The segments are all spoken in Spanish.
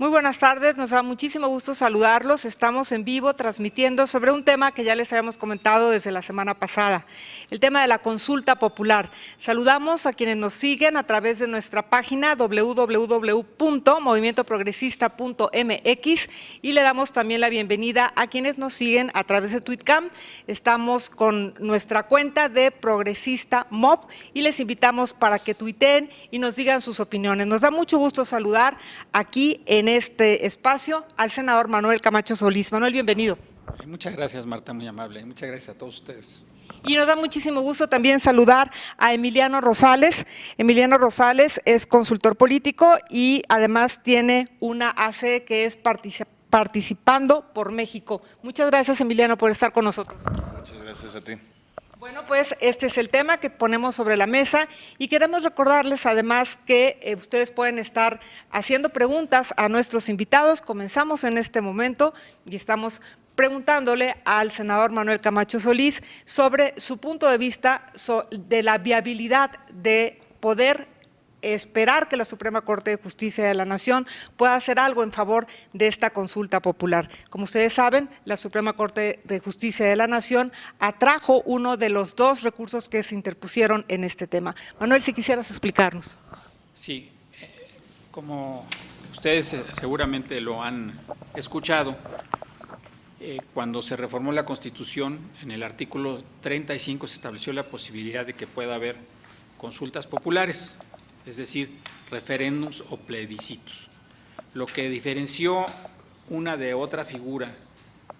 Muy buenas tardes, nos da muchísimo gusto saludarlos. Estamos en vivo transmitiendo sobre un tema que ya les habíamos comentado desde la semana pasada, el tema de la consulta popular. Saludamos a quienes nos siguen a través de nuestra página www.movimientoprogresista.mx y le damos también la bienvenida a quienes nos siguen a través de Tweetcam. Estamos con nuestra cuenta de Progresista Mob y les invitamos para que tuiteen y nos digan sus opiniones. Nos da mucho gusto saludar aquí en este espacio al senador Manuel Camacho Solís. Manuel, bienvenido. Muchas gracias, Marta, muy amable. Muchas gracias a todos ustedes. Y nos da muchísimo gusto también saludar a Emiliano Rosales. Emiliano Rosales es consultor político y además tiene una AC que es Participando por México. Muchas gracias, Emiliano, por estar con nosotros. Muchas gracias a ti. Bueno, pues este es el tema que ponemos sobre la mesa y queremos recordarles además que ustedes pueden estar haciendo preguntas a nuestros invitados. Comenzamos en este momento y estamos preguntándole al senador Manuel Camacho Solís sobre su punto de vista de la viabilidad de poder esperar que la Suprema Corte de Justicia de la Nación pueda hacer algo en favor de esta consulta popular. Como ustedes saben, la Suprema Corte de Justicia de la Nación atrajo uno de los dos recursos que se interpusieron en este tema. Manuel, si quisieras explicarnos. Sí, como ustedes seguramente lo han escuchado, cuando se reformó la Constitución, en el artículo 35 se estableció la posibilidad de que pueda haber consultas populares, es decir, referéndums o plebiscitos. Lo que diferenció una de otra figura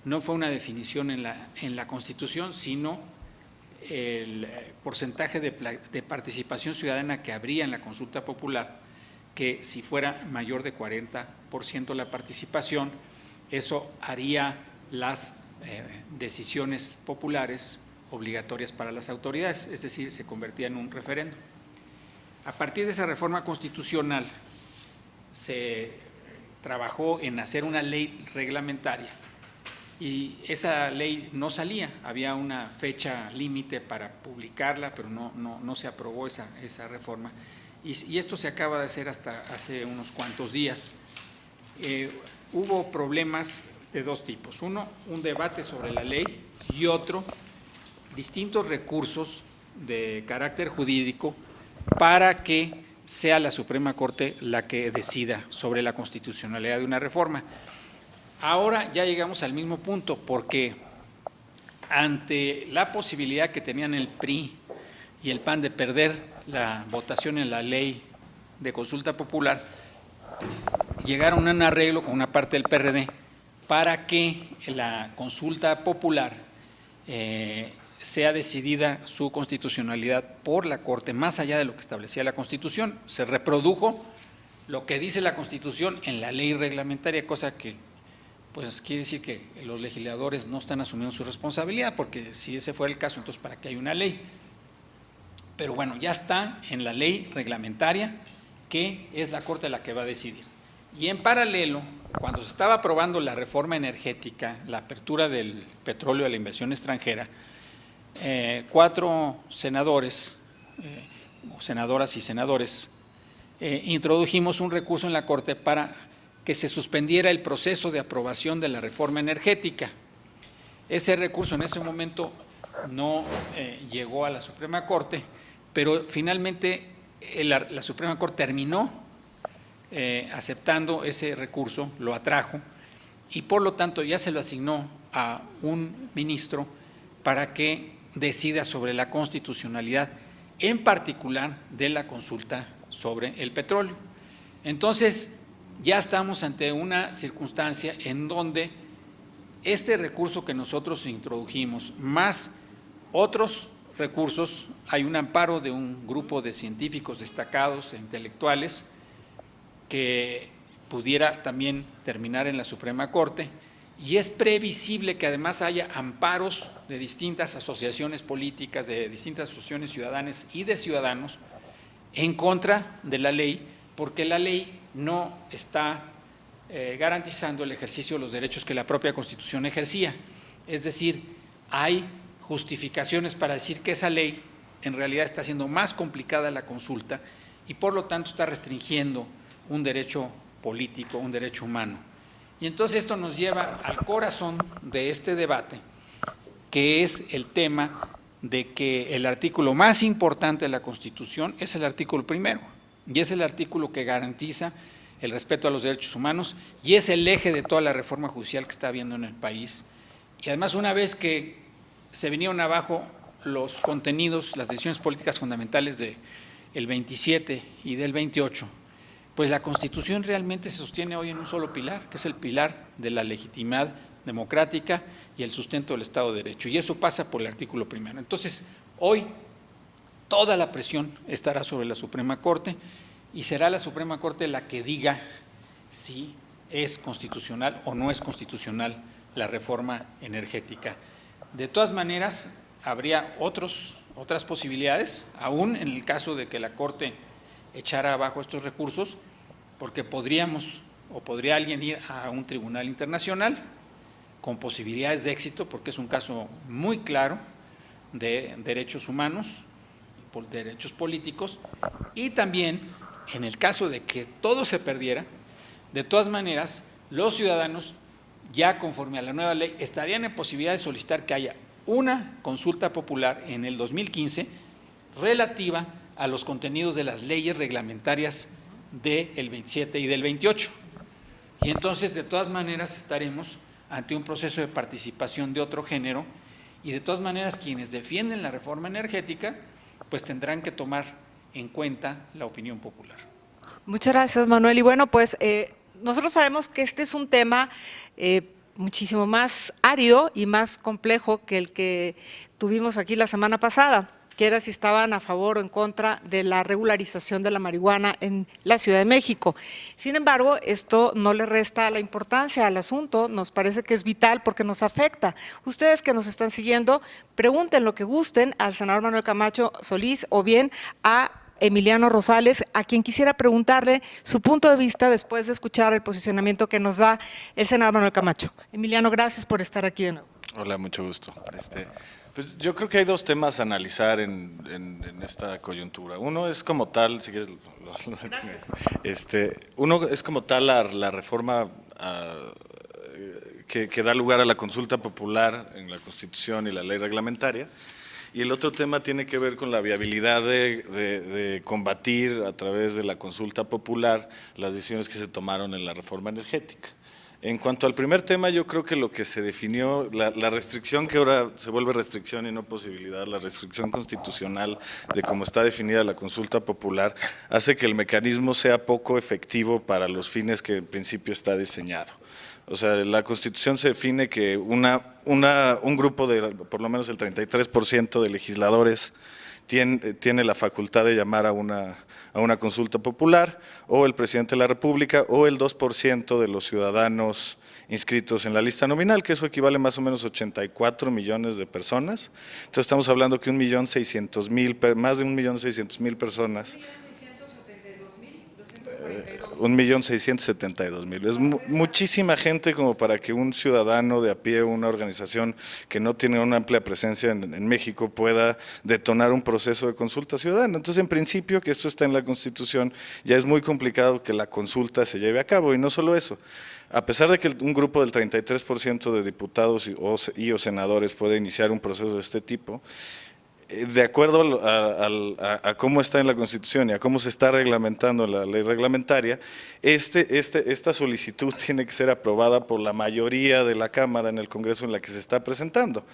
no fue una definición en la Constitución, sino el porcentaje de participación ciudadana que habría en la consulta popular, que si fuera mayor de 40% la participación, eso haría las decisiones populares obligatorias para las autoridades, es decir, se convertía en un referéndum. A partir de esa reforma constitucional se trabajó en hacer una ley reglamentaria y esa ley no salía, había una fecha límite para publicarla, pero no se aprobó esa reforma y esto se acaba de hacer hasta hace unos cuantos días. Hubo problemas de dos tipos, uno, un debate sobre la ley y otro, distintos recursos de carácter jurídico para que sea la Suprema Corte la que decida sobre la constitucionalidad de una reforma. Ahora ya llegamos al mismo punto, porque ante la posibilidad que tenían el PRI y el PAN de perder la votación en la ley de consulta popular, llegaron a un arreglo con una parte del PRD para que la consulta popular sea decidida su constitucionalidad por la Corte, más allá de lo que establecía la Constitución. Se reprodujo lo que dice la Constitución en la ley reglamentaria, cosa que pues quiere decir que los legisladores no están asumiendo su responsabilidad, porque si ese fuera el caso, entonces ¿para qué hay una ley? Pero bueno, ya está en la ley reglamentaria, que es la Corte la que va a decidir. Y en paralelo, cuando se estaba aprobando la reforma energética, la apertura del petróleo a la inversión extranjera, 4 senadores, senadoras y senadores, introdujimos un recurso en la Corte para que se suspendiera el proceso de aprobación de la reforma energética. Ese recurso en ese momento no llegó a la Suprema Corte, pero finalmente la Suprema Corte terminó aceptando ese recurso, lo atrajo y por lo tanto ya se lo asignó a un ministro para que decida sobre la constitucionalidad, en particular de la consulta sobre el petróleo. Entonces, ya estamos ante una circunstancia en donde este recurso que nosotros introdujimos, más otros recursos, hay un amparo de un grupo de científicos destacados e intelectuales que pudiera también terminar en la Suprema Corte, y es previsible que además haya amparos de distintas asociaciones políticas, de distintas asociaciones ciudadanas y de ciudadanos en contra de la ley, porque la ley no está garantizando el ejercicio de los derechos que la propia Constitución ejercía. Es decir, hay justificaciones para decir que esa ley en realidad está haciendo más complicada la consulta y por lo tanto está restringiendo un derecho político, un derecho humano. Y entonces esto nos lleva al corazón de este debate, que es el tema de que el artículo más importante de la Constitución es el artículo primero, y es el artículo que garantiza el respeto a los derechos humanos y es el eje de toda la reforma judicial que está habiendo en el país. Y además, una vez que se vinieron abajo los contenidos, las decisiones políticas fundamentales del 27 y del 28, pues la Constitución realmente se sostiene hoy en un solo pilar, que es el pilar de la legitimidad democrática y el sustento del Estado de Derecho, y eso pasa por el artículo primero. Entonces, hoy toda la presión estará sobre la Suprema Corte y será la Suprema Corte la que diga si es constitucional o no es constitucional la reforma energética. De todas maneras, habría otras posibilidades, aún en el caso de que la Corte echara abajo estos recursos, porque podría alguien ir a un tribunal internacional con posibilidades de éxito, porque es un caso muy claro de derechos humanos, derechos políticos, y también en el caso de que todo se perdiera, de todas maneras, los ciudadanos, ya conforme a la nueva ley, estarían en posibilidad de solicitar que haya una consulta popular en el 2015 relativa a los contenidos de las leyes reglamentarias del 27 y del 28. Y entonces, de todas maneras, estaremos ante un proceso de participación de otro género y de todas maneras quienes defienden la reforma energética pues tendrán que tomar en cuenta la opinión popular. Muchas gracias, Manuel. Y bueno, pues nosotros sabemos que este es un tema muchísimo más árido y más complejo que el que tuvimos aquí la semana pasada, que era si estaban a favor o en contra de la regularización de la marihuana en la Ciudad de México. Sin embargo, esto no le resta la importancia al asunto, nos parece que es vital porque nos afecta. Ustedes que nos están siguiendo, pregunten lo que gusten al senador Manuel Camacho Solís o bien a Emiliano Rosales, a quien quisiera preguntarle su punto de vista después de escuchar el posicionamiento que nos da el senador Manuel Camacho. Emiliano, gracias por estar aquí de nuevo. Hola, mucho gusto. Pues yo creo que hay dos temas a analizar en esta coyuntura. Uno es como tal, si quieres, uno es como tal la reforma que da lugar a la consulta popular en la Constitución y la ley reglamentaria. Y el otro tema tiene que ver con la viabilidad de combatir a través de la consulta popular las decisiones que se tomaron en la reforma energética. En cuanto al primer tema, yo creo que lo que se definió, la restricción que ahora se vuelve restricción y no posibilidad, la restricción constitucional de cómo está definida la consulta popular, hace que el mecanismo sea poco efectivo para los fines que en principio está diseñado. O sea, la Constitución se define que un grupo de, por lo menos el 33% de legisladores tiene la facultad de llamar a una consulta popular, o el presidente de la República, o el 2% de los ciudadanos inscritos en la lista nominal, que eso equivale más o menos a 84 millones de personas. Entonces estamos hablando que más de 1.600.000 personas. 1.672.000. Es muchísima gente como para que un ciudadano de a pie, una organización que no tiene una amplia presencia en México pueda detonar un proceso de consulta ciudadana. Entonces, en principio, que esto está en la Constitución, ya es muy complicado que la consulta se lleve a cabo. Y no solo eso, a pesar de que un grupo del 33% de diputados y senadores puede iniciar un proceso de este tipo, de acuerdo a cómo está en la Constitución y a cómo se está reglamentando la ley reglamentaria, esta solicitud tiene que ser aprobada por la mayoría de la Cámara en el Congreso en la que se está presentando.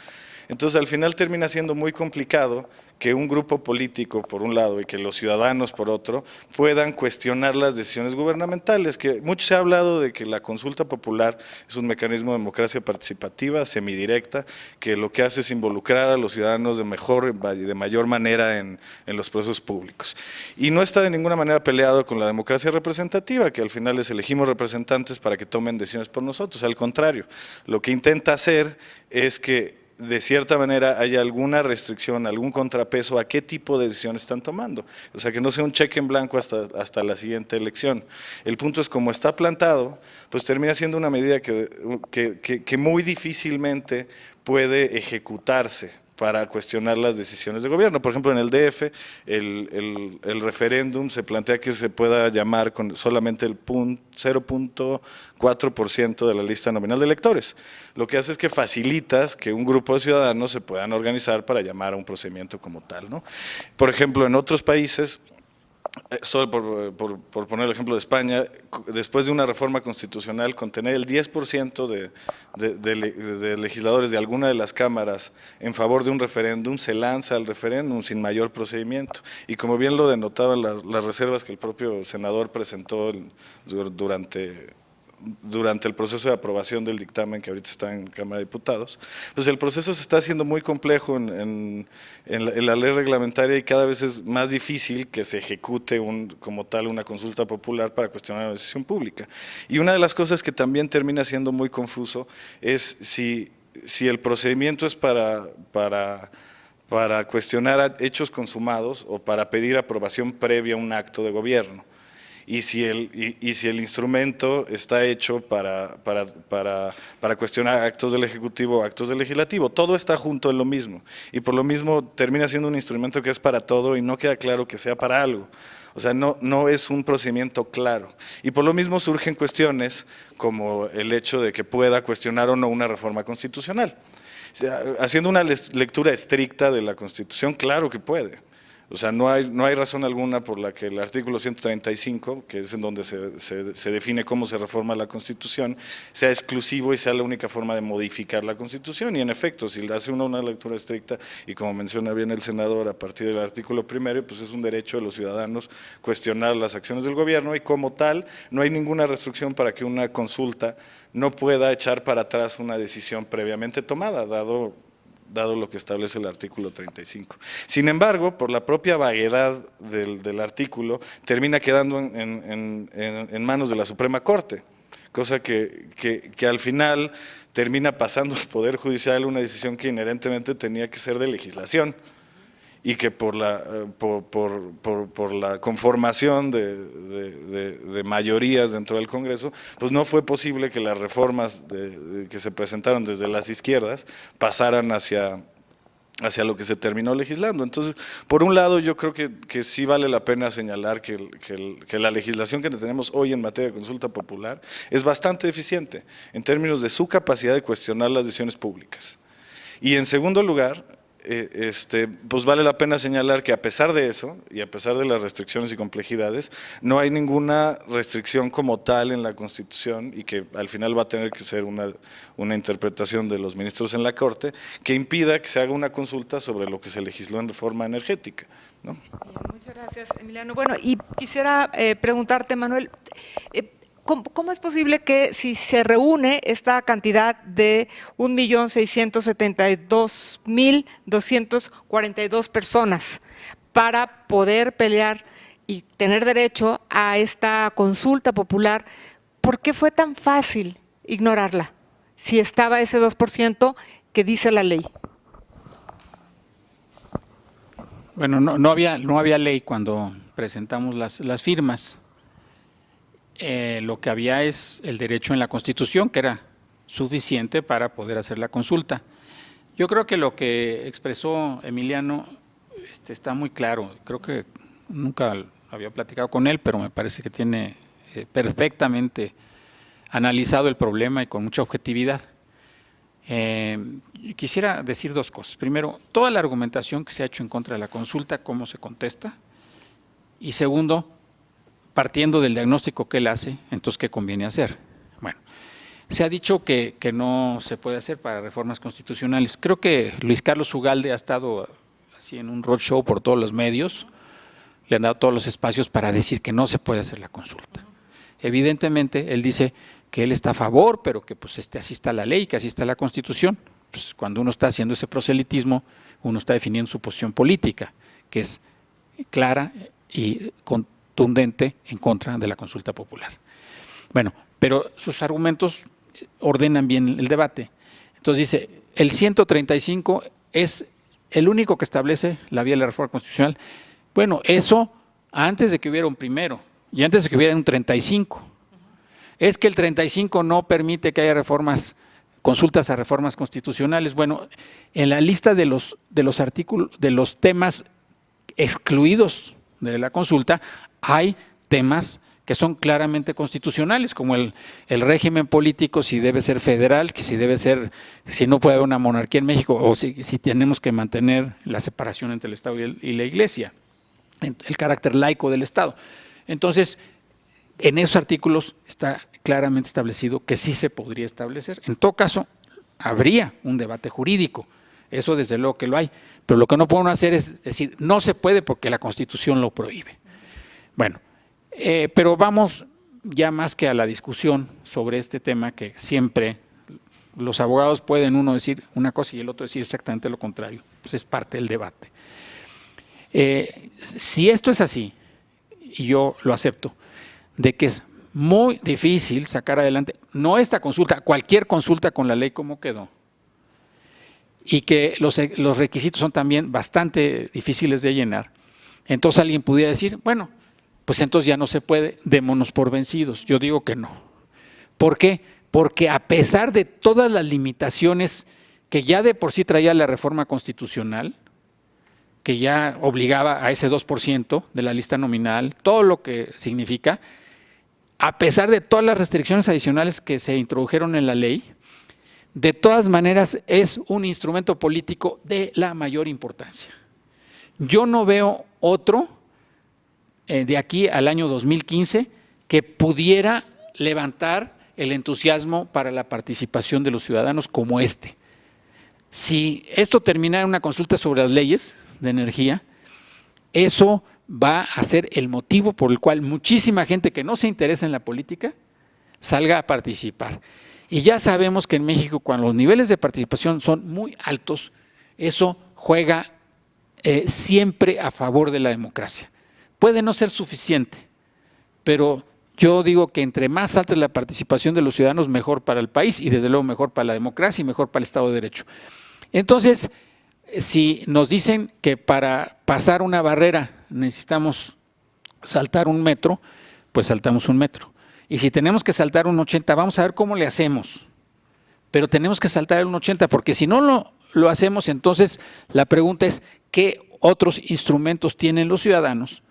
Entonces, al final termina siendo muy complicado que un grupo político, por un lado, y que los ciudadanos, por otro, puedan cuestionar las decisiones gubernamentales. Que mucho se ha hablado de que la consulta popular es un mecanismo de democracia participativa, semidirecta, que lo que hace es involucrar a los ciudadanos de mayor manera en los procesos públicos. Y no está de ninguna manera peleado con la democracia representativa, que al final les elegimos representantes para que tomen decisiones por nosotros. Al contrario, lo que intenta hacer es que de cierta manera haya alguna restricción, algún contrapeso a qué tipo de decisiones están tomando. O sea, que no sea un cheque en blanco hasta la siguiente elección. El punto es, como está plantado, pues termina siendo una medida que muy difícilmente puede ejecutarse, para cuestionar las decisiones de gobierno. Por ejemplo, en el DF, el referéndum se plantea que se pueda llamar con solamente el 0.4% de la lista nominal de electores. Lo que hace es que facilitas que un grupo de ciudadanos se puedan organizar para llamar a un procedimiento como tal, ¿no? Por ejemplo, en otros países, solo por poner el ejemplo de España, después de una reforma constitucional, con tener el 10% de legisladores de alguna de las cámaras en favor de un referéndum, se lanza el referéndum sin mayor procedimiento. Y como bien lo denotaban las reservas que el propio senador presentó durante el proceso de aprobación del dictamen que ahorita está en Cámara de Diputados, pues el proceso se está haciendo muy complejo en la ley reglamentaria y cada vez es más difícil que se ejecute como tal una consulta popular para cuestionar la decisión pública. Y una de las cosas que también termina siendo muy confuso es si el procedimiento es para cuestionar hechos consumados o para pedir aprobación previa a un acto de gobierno. Y si el instrumento está hecho para cuestionar actos del Ejecutivo o actos del Legislativo, todo está junto en lo mismo. Y por lo mismo termina siendo un instrumento que es para todo y no queda claro que sea para algo. O sea, no es un procedimiento claro. Y por lo mismo surgen cuestiones como el hecho de que pueda cuestionar o no una reforma constitucional. O sea, haciendo una lectura estricta de la Constitución, claro que puede. O sea, no hay razón alguna por la que el artículo 135, que es en donde se define cómo se reforma la Constitución, sea exclusivo y sea la única forma de modificar la Constitución. Y en efecto, si le hace uno una lectura estricta, y como menciona bien el senador, a partir del artículo 1, pues es un derecho de los ciudadanos cuestionar las acciones del gobierno y como tal, no hay ninguna restricción para que una consulta no pueda echar para atrás una decisión previamente tomada, dado lo que establece el artículo 35. Sin embargo, por la propia vaguedad del artículo, termina quedando en manos de la Suprema Corte, cosa que al final termina pasando al Poder Judicial una decisión que inherentemente tenía que ser de legislación y que por la conformación de mayorías dentro del Congreso, pues no fue posible que las reformas que se presentaron desde las izquierdas pasaran hacia lo que se terminó legislando. Entonces, por un lado, yo creo que sí vale la pena señalar que la legislación que tenemos hoy en materia de consulta popular es bastante eficiente en términos de su capacidad de cuestionar las decisiones públicas. Y en segundo lugar, pues vale la pena señalar que a pesar de eso y a pesar de las restricciones y complejidades, no hay ninguna restricción como tal en la Constitución y que al final va a tener que ser una interpretación de los ministros en la Corte que impida que se haga una consulta sobre lo que se legisló en reforma energética, ¿no? Muchas gracias, Emiliano. Bueno, y quisiera preguntarte, Manuel, ¿cómo es posible que si se reúne esta cantidad de 1.672.242 personas para poder pelear y tener derecho a esta consulta popular, ¿por qué fue tan fácil ignorarla si estaba ese 2% que dice la ley? Bueno, no había ley cuando presentamos las firmas. Lo que había es el derecho en la Constitución, que era suficiente para poder hacer la consulta. Yo creo que lo que expresó Emiliano está muy claro. Creo que nunca había platicado con él, pero me parece que tiene perfectamente analizado el problema y con mucha objetividad. Quisiera decir dos cosas. Primero, toda la argumentación que se ha hecho en contra de la consulta, cómo se contesta. Y segundo, partiendo del diagnóstico que él hace, entonces, ¿qué conviene hacer? Bueno, se ha dicho que no se puede hacer para reformas constitucionales. Creo que Luis Carlos Ugalde ha estado así en un roadshow por todos los medios, le han dado todos los espacios para decir que no se puede hacer la consulta. Evidentemente, él dice que él está a favor, pero que pues así está la ley, que así está la Constitución. Pues cuando uno está haciendo ese proselitismo, uno está definiendo su posición política, que es clara y contundente en contra de la consulta popular. Bueno, pero sus argumentos ordenan bien el debate. Entonces dice, el 135 es el único que establece la vía de la reforma constitucional. Bueno, eso antes de que hubiera un primero y antes de que hubiera un 35. Es que el 35 no permite que haya reformas consultas a reformas constitucionales. Bueno, en la lista de los artículos, de los temas excluidos de la consulta, hay temas que son claramente constitucionales, como el régimen político, si debe ser federal, que si debe ser, si no puede haber una monarquía en México, o si tenemos que mantener la separación entre el Estado y la Iglesia, el carácter laico del Estado. Entonces, en esos artículos está claramente establecido que sí se podría establecer. En todo caso, habría un debate jurídico, eso desde luego que lo hay, pero lo que no podemos hacer es decir, no se puede porque la Constitución lo prohíbe. Bueno, pero vamos ya más que a la discusión sobre este tema, que siempre los abogados pueden uno decir una cosa y el otro decir exactamente lo contrario, pues es parte del debate. Si esto es así, y yo lo acepto, de que es muy difícil sacar adelante, no esta consulta, cualquier consulta con la ley como quedó, y que los requisitos son también bastante difíciles de llenar, entonces alguien pudiera decir, bueno, pues entonces ya no se puede, démonos por vencidos. Yo digo que no. ¿Por qué? Porque a pesar de todas las limitaciones que ya de por sí traía la reforma constitucional, que ya obligaba a ese 2% de la lista nominal, todo lo que significa, a pesar de todas las restricciones adicionales que se introdujeron en la ley, de todas maneras es un instrumento político de la mayor importancia. Yo no veo otro de aquí al año 2015 que pudiera levantar el entusiasmo para la participación de los ciudadanos como este. Si esto terminara en una consulta sobre las leyes de energía, eso va a ser el motivo por el cual muchísima gente que no se interesa en la política salga a participar. Y ya sabemos que en México, cuando los niveles de participación son muy altos, eso juega siempre a favor de la democracia. Puede no ser suficiente, pero yo digo que entre más alta es la participación de los ciudadanos, mejor para el país y desde luego mejor para la democracia y mejor para el Estado de Derecho. Entonces, si nos dicen que para pasar una barrera necesitamos saltar 1 metro, pues saltamos 1 metro. Y si tenemos que saltar un 80, vamos a ver cómo le hacemos. Pero tenemos que saltar un 80, porque si no lo hacemos, entonces la pregunta es, ¿qué otros instrumentos tienen los ciudadanos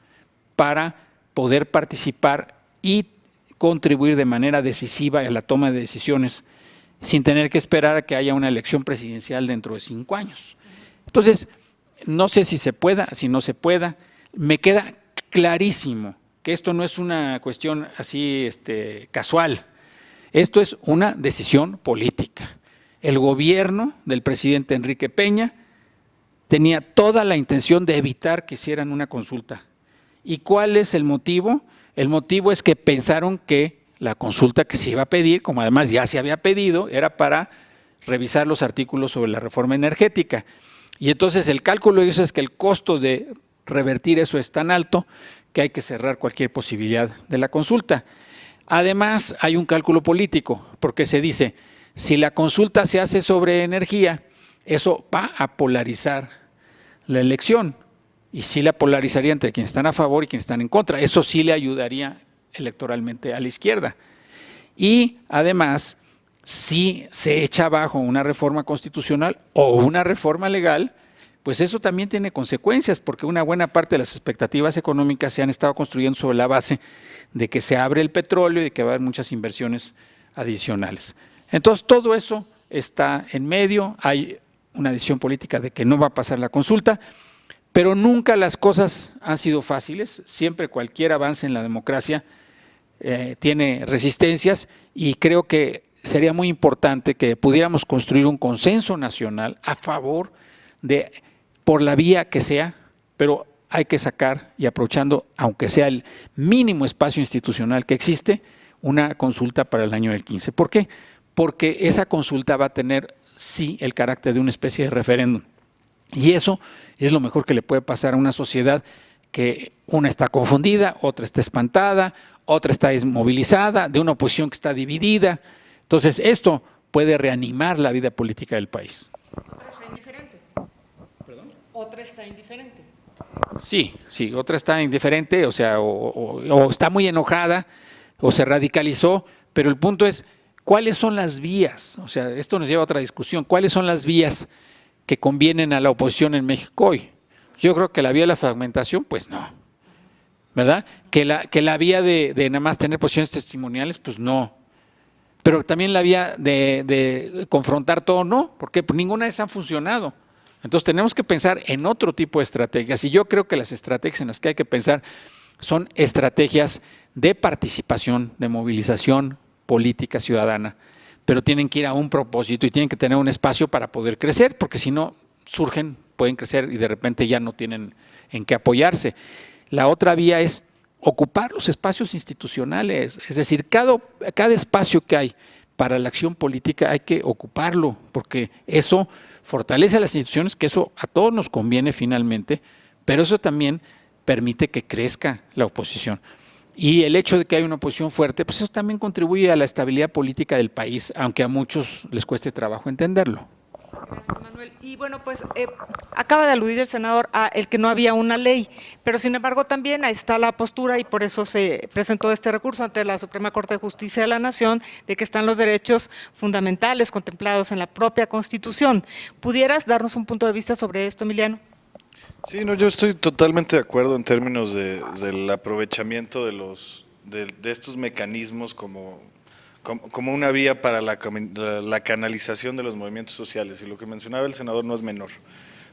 para poder participar y contribuir de manera decisiva en la toma de decisiones sin tener que esperar a que haya una elección presidencial dentro de 5 años? Entonces, no sé si se pueda, si no se pueda. Me queda clarísimo que esto no es una cuestión así casual. Esto es una decisión política. El gobierno del presidente Enrique Peña tenía toda la intención de evitar que hicieran una consulta. ¿Y cuál es el motivo? El motivo es que pensaron que la consulta que se iba a pedir, como además ya se había pedido, era para revisar los artículos sobre la reforma energética. Y entonces el cálculo de eso es que el costo de revertir eso es tan alto que hay que cerrar cualquier posibilidad de la consulta. Además, hay un cálculo político, porque se dice, si la consulta se hace sobre energía, eso va a polarizar la elección. Y sí la polarizaría entre quienes están a favor y quienes están en contra. Eso sí le ayudaría electoralmente a la izquierda. Y además, si se echa abajo una reforma constitucional o una reforma legal, pues eso también tiene consecuencias, porque una buena parte de las expectativas económicas se han estado construyendo sobre la base de que se abre el petróleo y de que va a haber muchas inversiones adicionales. Entonces, todo eso está en medio, hay una decisión política de que no va a pasar la consulta, pero nunca las cosas han sido fáciles, siempre cualquier avance en la democracia tiene resistencias y creo que sería muy importante que pudiéramos construir un consenso nacional a favor de, por la vía que sea, pero hay que sacar y aprovechando, aunque sea el mínimo espacio institucional que existe, una consulta para el año del 15. ¿Por qué? Porque esa consulta va a tener, sí, el carácter de una especie de referéndum. Y eso es lo mejor que le puede pasar a una sociedad que una está confundida, otra está espantada, otra está desmovilizada, de una oposición que está dividida. Entonces, esto puede reanimar la vida política del país. ¿Otra está indiferente? ¿Perdón? ¿Otra está indiferente? Sí, otra está indiferente, o sea, o está muy enojada, o se radicalizó, pero el punto es, ¿cuáles son las vías? O sea, esto nos lleva a otra discusión. ¿Cuáles son las vías que convienen a la oposición en México hoy? Yo creo que la vía de la fragmentación, pues no, ¿verdad? Que la vía de nada más tener posiciones testimoniales, pues no. Pero también la vía de confrontar todo, no, porque pues ninguna de esas han funcionado. Entonces tenemos que pensar en otro tipo de estrategias, y yo creo que las estrategias en las que hay que pensar son estrategias de participación, de movilización política ciudadana, pero tienen que ir a un propósito y tienen que tener un espacio para poder crecer, porque si no surgen, pueden crecer y de repente ya no tienen en qué apoyarse. La otra vía es ocupar los espacios institucionales, es decir, cada espacio que hay para la acción política hay que ocuparlo, porque eso fortalece a las instituciones, que eso a todos nos conviene finalmente, pero eso también permite que crezca la oposición. Y el hecho de que haya una oposición fuerte, pues eso también contribuye a la estabilidad política del país, aunque a muchos les cueste trabajo entenderlo. Gracias, Manuel. Y bueno, pues acaba de aludir el senador a el que no había una ley, pero sin embargo también ahí está la postura, y por eso se presentó este recurso ante la Suprema Corte de Justicia de la Nación, de que están los derechos fundamentales contemplados en la propia Constitución. ¿Pudieras darnos un punto de vista sobre esto, Emiliano? Sí, no, yo estoy totalmente de acuerdo en términos del aprovechamiento de estos mecanismos como una vía para la canalización de los movimientos sociales, y lo que mencionaba el senador no es menor.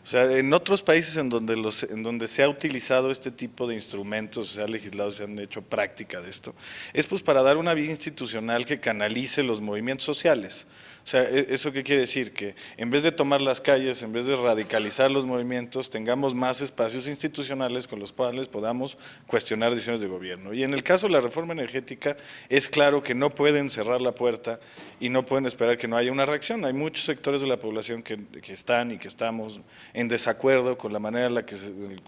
O sea, en otros países en donde se ha utilizado este tipo de instrumentos, se ha legislado, se han hecho práctica de esto, es pues para dar una vía institucional que canalice los movimientos sociales. O sea, ¿eso qué quiere decir? Que en vez de tomar las calles, en vez de radicalizar los movimientos, tengamos más espacios institucionales con los cuales podamos cuestionar decisiones de gobierno. Y en el caso de la reforma energética, es claro que no pueden cerrar la puerta y no pueden esperar que no haya una reacción. Hay muchos sectores de la población que están y que estamos en desacuerdo con la manera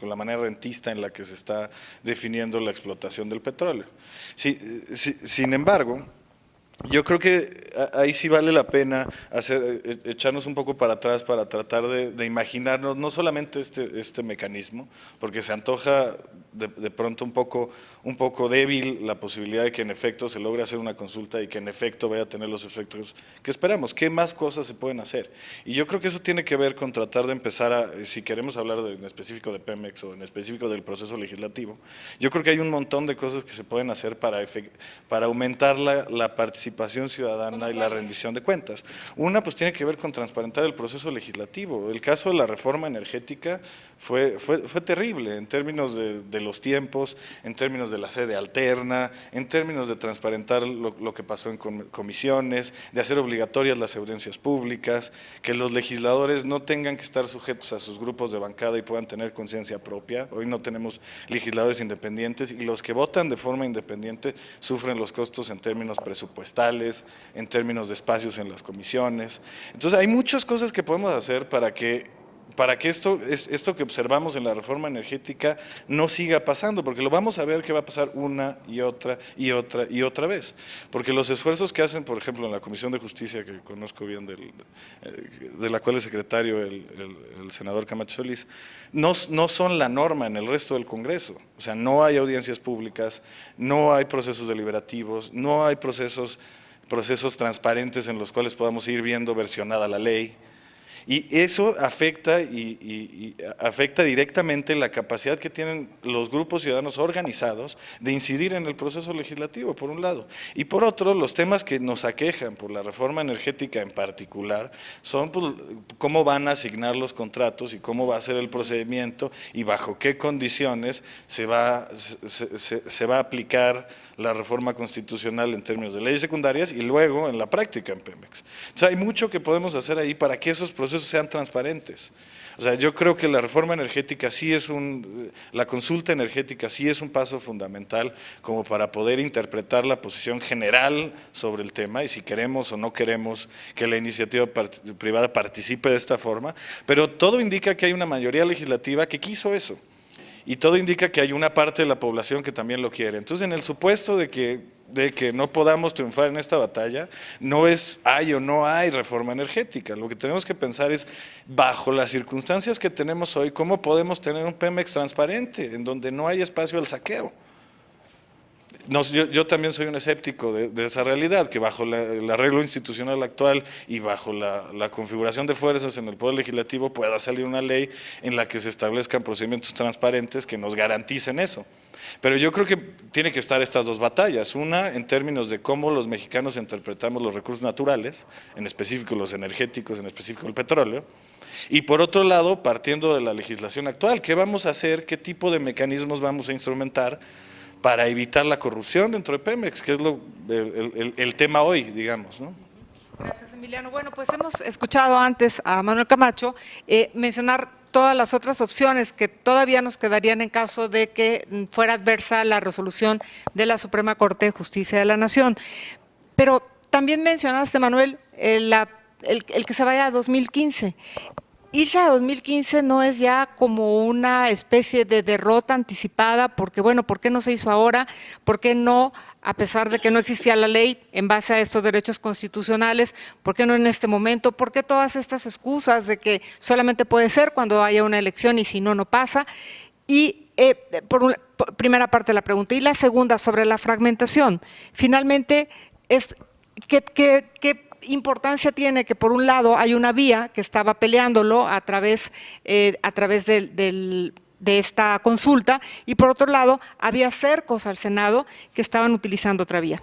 con la manera rentista en la que se está definiendo la explotación del petróleo. Sin embargo, yo creo que ahí sí vale la pena echarnos un poco para atrás para tratar de imaginarnos no solamente este mecanismo, porque se antoja de pronto un poco débil la posibilidad de que en efecto se logre hacer una consulta y que en efecto vaya a tener los efectos que esperamos. ¿Qué más cosas se pueden hacer? Y yo creo que eso tiene que ver con tratar de empezar si queremos hablar en específico de Pemex o en específico del proceso legislativo, yo creo que hay un montón de cosas que se pueden hacer para aumentar la participación ciudadana y la rendición de cuentas. Una pues tiene que ver con transparentar el proceso legislativo. El caso de la reforma energética fue terrible en términos de los tiempos, en términos de la sede alterna, en términos de transparentar lo que pasó en comisiones, de hacer obligatorias las audiencias públicas, que los legisladores no tengan que estar sujetos a sus grupos de bancada y puedan tener conciencia propia. Hoy no tenemos legisladores independientes y los que votan de forma independiente sufren los costos en términos presupuestales, en términos de espacios en las comisiones. Entonces hay muchas cosas que podemos hacer para que esto que observamos en la reforma energética no siga pasando, porque lo vamos a ver que va a pasar una y otra y otra y otra vez, porque los esfuerzos que hacen, por ejemplo, en la Comisión de Justicia, que conozco bien, de la cual es secretario el senador Camacho Solís, no son la norma en el resto del Congreso. O sea, no hay audiencias públicas, no hay procesos deliberativos, no hay procesos transparentes en los cuales podamos ir viendo versionada la ley. Y eso afecta afecta directamente la capacidad que tienen los grupos ciudadanos organizados de incidir en el proceso legislativo, por un lado. Y por otro, los temas que nos aquejan por la reforma energética en particular son pues, cómo van a asignar los contratos y cómo va a ser el procedimiento y bajo qué condiciones se va a aplicar la reforma constitucional en términos de leyes secundarias y luego en la práctica en Pemex. Entonces hay mucho que podemos hacer ahí para que esos procesos sean transparentes. O sea, yo creo que la reforma energética la consulta energética sí es un paso fundamental como para poder interpretar la posición general sobre el tema y si queremos o no queremos que la iniciativa privada participe de esta forma, pero todo indica que hay una mayoría legislativa que quiso eso. Y todo indica que hay una parte de la población que también lo quiere. Entonces, en el supuesto de que no podamos triunfar en esta batalla, no es hay o no hay reforma energética. Lo que tenemos que pensar es, bajo las circunstancias que tenemos hoy, ¿cómo podemos tener un Pemex transparente, en donde no hay espacio al saqueo? yo también soy un escéptico de esa realidad, que bajo el arreglo institucional actual y bajo la configuración de fuerzas en el Poder Legislativo pueda salir una ley en la que se establezcan procedimientos transparentes que nos garanticen eso. Pero yo creo que tiene que estar estas dos batallas, una en términos de cómo los mexicanos interpretamos los recursos naturales, en específico los energéticos, en específico el petróleo, y por otro lado, partiendo de la legislación actual, ¿qué vamos a hacer? ¿Qué tipo de mecanismos vamos a instrumentar para evitar la corrupción dentro de Pemex, que es el tema hoy, digamos, ¿no? Gracias, Emiliano. Bueno, pues hemos escuchado antes a Manuel Camacho mencionar todas las otras opciones que todavía nos quedarían en caso de que fuera adversa la resolución de la Suprema Corte de Justicia de la Nación. Pero también mencionaste, Manuel, el que se vaya a 2015. Irse a 2015 no es ya como una especie de derrota anticipada, porque bueno, ¿por qué no se hizo ahora? ¿Por qué no, a pesar de que no existía la ley en base a estos derechos constitucionales, por qué no en este momento? ¿Por qué todas estas excusas de que solamente puede ser cuando haya una elección y si no, no pasa? Y primera parte de la pregunta. Y la segunda, sobre la fragmentación. Finalmente, ¿qué importancia tiene que por un lado hay una vía que estaba peleándolo a través de esta consulta y por otro lado había cercos al Senado que estaban utilizando otra vía?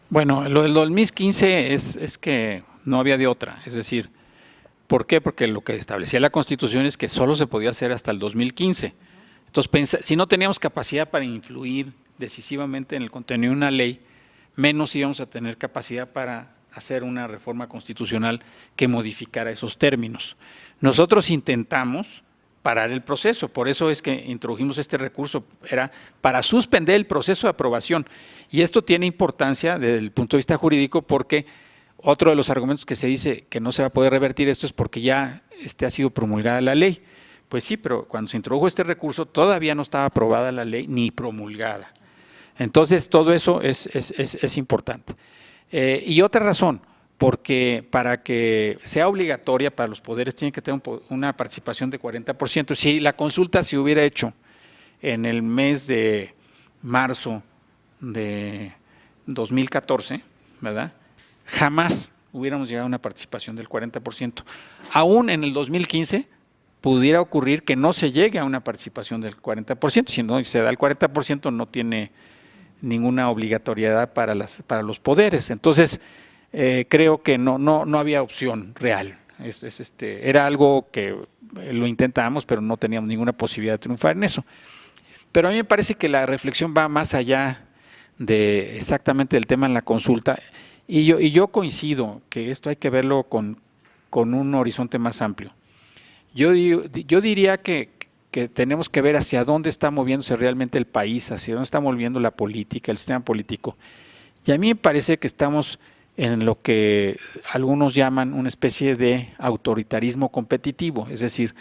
Bueno, lo del 2015 es que no había de otra, es decir, ¿por qué? Porque lo que establecía la Constitución es que solo se podía hacer hasta el 2015. Entonces, si no teníamos capacidad para influir decisivamente en el contenido de una ley, menos íbamos a tener capacidad para hacer una reforma constitucional que modificara esos términos. Nosotros intentamos parar el proceso, por eso es que introdujimos este recurso, era para suspender el proceso de aprobación. Y esto tiene importancia desde el punto de vista jurídico porque otro de los argumentos que se dice que no se va a poder revertir esto es porque ya ha sido promulgada la ley. Pues sí, pero cuando se introdujo este recurso todavía no estaba aprobada la ley ni promulgada. Entonces, todo eso es importante. Y otra razón, porque para que sea obligatoria para los poderes tiene que tener una participación de 40%. Si la consulta se hubiera hecho en el mes de marzo de 2014, ¿verdad?, jamás hubiéramos llegado a una participación del 40%. Aún en el 2015 pudiera ocurrir que no se llegue a una participación del 40%, si no se da el 40% no tiene ninguna obligatoriedad para los poderes. Entonces, creo que no había opción real. Era algo que lo intentábamos, pero no teníamos ninguna posibilidad de triunfar en eso. Pero a mí me parece que la reflexión va más allá de exactamente el tema en la consulta, y yo coincido que esto hay que verlo con un horizonte más amplio. Yo diría que tenemos que ver hacia dónde está moviéndose realmente el país, hacia dónde está moviendo la política, el sistema político. Y a mí me parece que estamos en lo que algunos llaman una especie de autoritarismo competitivo, es decir,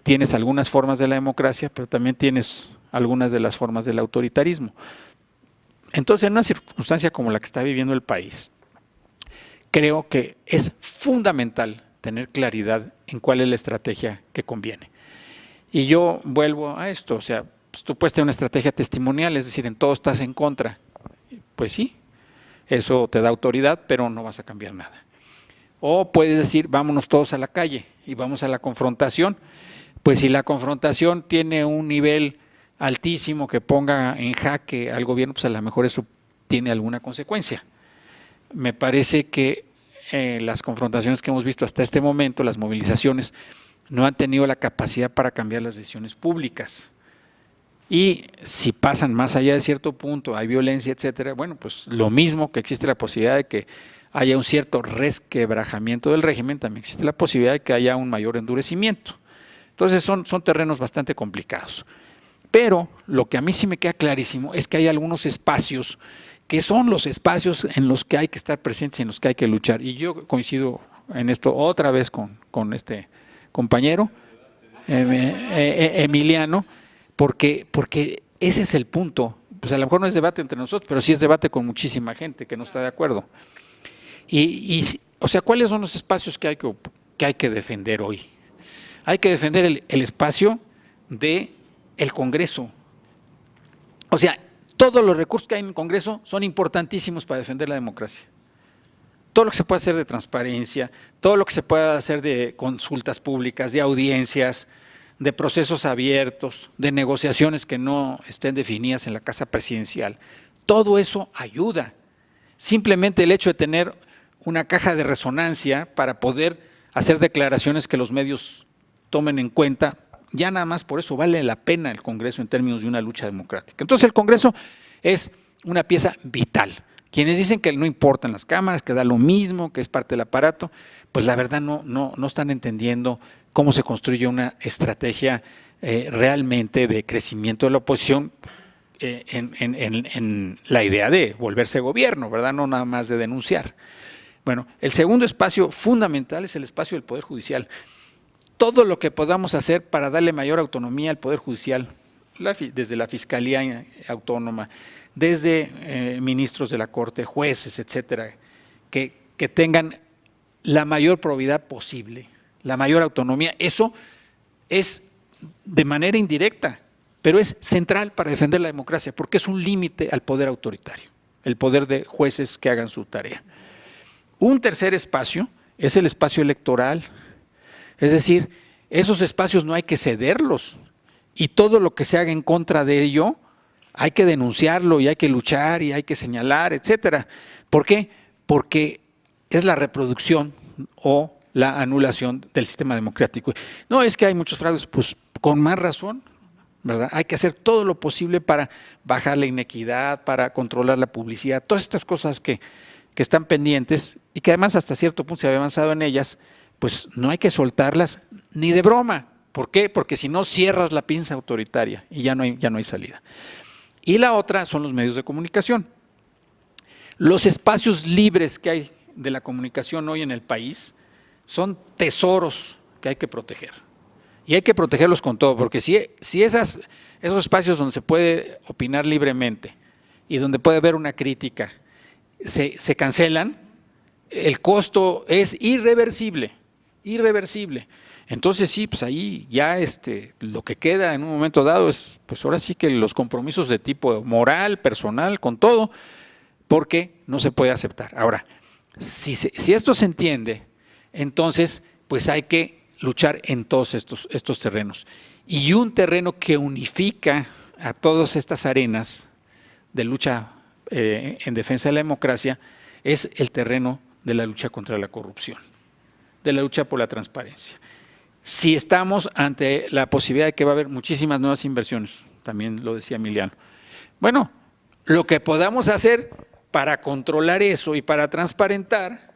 tienes algunas formas de la democracia, pero también tienes algunas de las formas del autoritarismo. Entonces, en una circunstancia como la que está viviendo el país, creo que es fundamental tener claridad en cuál es la estrategia que conviene. Y yo vuelvo a esto, o sea, pues tú puedes tener una estrategia testimonial, es decir, en todo estás en contra. Pues sí, eso te da autoridad, pero no vas a cambiar nada. O puedes decir, vámonos todos a la calle y vamos a la confrontación. Pues si la confrontación tiene un nivel altísimo que ponga en jaque al gobierno, pues a lo mejor eso tiene alguna consecuencia. Me parece que las confrontaciones que hemos visto hasta este momento, las movilizaciones, no han tenido la capacidad para cambiar las decisiones públicas. Y si pasan más allá de cierto punto, hay violencia, etcétera, bueno, pues lo mismo que existe la posibilidad de que haya un cierto resquebrajamiento del régimen, también existe la posibilidad de que haya un mayor endurecimiento. Entonces son terrenos bastante complicados. Pero lo que a mí sí me queda clarísimo es que hay algunos espacios que son los espacios en los que hay que estar presentes y en los que hay que luchar. Y yo coincido en esto otra vez con este compañero, Emiliano, porque ese es el punto. Pues a lo mejor no es debate entre nosotros, pero sí es debate con muchísima gente que no está de acuerdo. O sea, ¿cuáles son los espacios que hay que defender hoy? Hay que defender el espacio del Congreso. O sea, todos los recursos que hay en el Congreso son importantísimos para defender la democracia. Todo lo que se puede hacer de transparencia, todo lo que se puede hacer de consultas públicas, de audiencias, de procesos abiertos, de negociaciones que no estén definidas en la Casa Presidencial, todo eso ayuda. Simplemente el hecho de tener una caja de resonancia para poder hacer declaraciones que los medios tomen en cuenta, ya nada más por eso vale la pena el Congreso en términos de una lucha democrática. Entonces el Congreso es una pieza vital. Quienes dicen que no importan las cámaras, que da lo mismo, que es parte del aparato, pues la verdad no están entendiendo cómo se construye una estrategia realmente de crecimiento de la oposición en la idea de volverse gobierno, ¿verdad? No nada más de denunciar. Bueno, el segundo espacio fundamental es el espacio del Poder Judicial. Todo lo que podamos hacer para darle mayor autonomía al Poder Judicial, desde la Fiscalía Autónoma, desde ministros de la Corte, jueces, etcétera, que tengan la mayor probidad posible, la mayor autonomía. Eso es de manera indirecta, pero es central para defender la democracia, porque es un límite al poder autoritario, el poder de jueces que hagan su tarea. Un tercer espacio es el espacio electoral, es decir, esos espacios no hay que cederlos y todo lo que se haga en contra de ello hay que denunciarlo y hay que luchar y hay que señalar, etcétera. ¿Por qué? Porque es la reproducción o la anulación del sistema democrático. No es que hay muchos fraudes, pues con más razón, ¿verdad? Hay que hacer todo lo posible para bajar la inequidad, para controlar la publicidad, todas estas cosas que están pendientes y que además hasta cierto punto se había avanzado en ellas, pues no hay que soltarlas ni de broma. ¿Por qué? Porque si no cierras la pinza autoritaria y ya no hay salida. Y la otra son los medios de comunicación. Los espacios libres que hay de la comunicación hoy en el país son tesoros que hay que proteger. Y hay que protegerlos con todo, porque si esos espacios donde se puede opinar libremente y donde puede haber una crítica se cancelan, el costo es irreversible. Entonces sí, pues ahí ya lo que queda en un momento dado es, pues ahora sí que los compromisos de tipo moral, personal, con todo, porque no se puede aceptar. Ahora, si esto se entiende, entonces pues hay que luchar en todos estos terrenos. Y un terreno que unifica a todas estas arenas de lucha en defensa de la democracia es el terreno de la lucha contra la corrupción, de la lucha por la transparencia. Si estamos ante la posibilidad de que va a haber muchísimas nuevas inversiones, también lo decía Emiliano, bueno, lo que podamos hacer para controlar eso y para transparentar,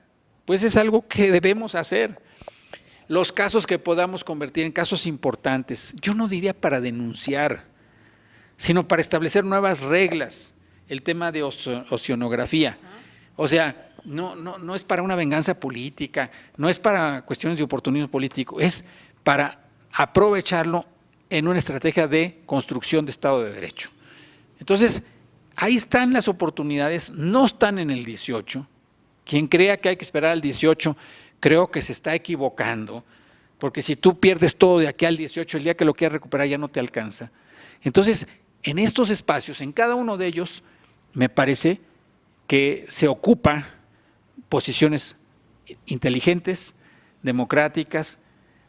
pues es algo que debemos hacer. Los casos que podamos convertir en casos importantes, yo no diría para denunciar, sino para establecer nuevas reglas. El tema de oceanografía, o sea, no es para una venganza política, no es para cuestiones de oportunismo político, es para aprovecharlo en una estrategia de construcción de Estado de Derecho. Entonces, ahí están las oportunidades, no están en el 18. Quien crea que hay que esperar al 18, creo que se está equivocando, porque si tú pierdes todo de aquí al 18, el día que lo quieras recuperar ya no te alcanza. Entonces, en estos espacios, en cada uno de ellos, me parece que se ocupa posiciones inteligentes, democráticas,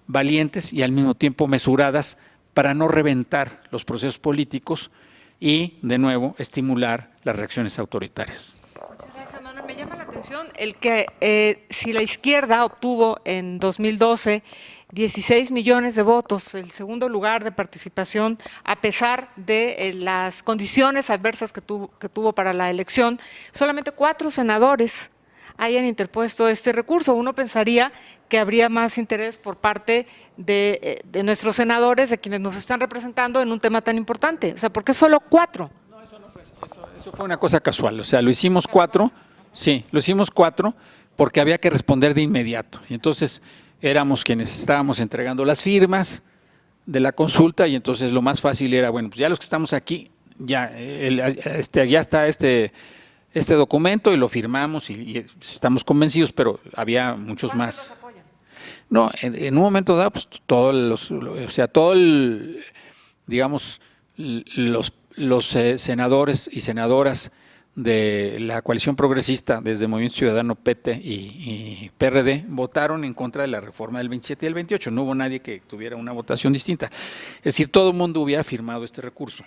valientes y al mismo tiempo mesuradas para no reventar los procesos políticos y, de nuevo, estimular las reacciones autoritarias. Muchas gracias, Manuel. Me llama la atención el que si la izquierda obtuvo en 2012 16 millones de votos, el segundo lugar de participación, a pesar de las condiciones adversas que tuvo para la elección, solamente 4 senadores hayan interpuesto este recurso. Uno pensaría que habría más interés por parte de nuestros senadores, de quienes nos están representando en un tema tan importante. O sea, ¿por qué solo 4? No, eso no fue eso fue una cosa casual. O sea, lo hicimos 4, sí, lo hicimos 4 porque había que responder de inmediato. Y entonces éramos quienes estábamos entregando las firmas de la consulta y entonces lo más fácil era, bueno, pues ya los que estamos aquí, ya está este documento y lo firmamos y estamos convencidos, pero había muchos más. ¿Cuántos los apoyan? No, en un momento dado, pues digamos, los senadores y senadoras de la coalición progresista, desde Movimiento Ciudadano, PT y PRD, votaron en contra de la reforma del 27 y el 28. No hubo nadie que tuviera una votación distinta. Es decir, todo el mundo hubiera firmado este recurso.